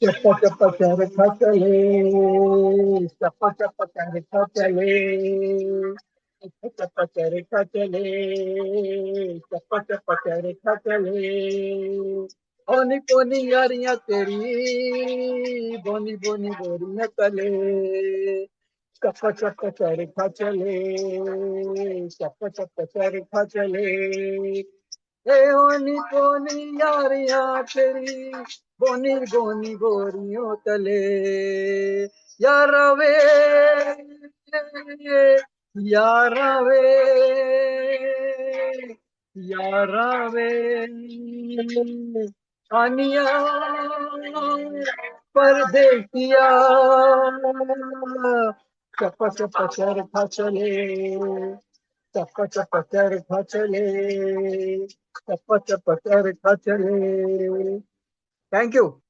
चप्पा चप्पा चरखा चले, चप्पा चप्पा चरखा चले, चप्पा चप्पा चरखा चले, चप्पा चप्पा चरखा चले। ओनी पोनी यारियां तेरी, बोनी बोनी गोरियां तले, चप्पा चप्पा चरखा चले, चप्पा चप्पा चरखा चले। ए ओनी पोनी यारियां तेरी, बोनी बोनी गोरियों तले। यारा वे, यारा वे, यारा वे, आनिया परदेसिया, चप्पा चप्पा चरखा चले, चप्पा चप्पा चरखा चले, चप्पा चप्पा चरखा चले। Thank you.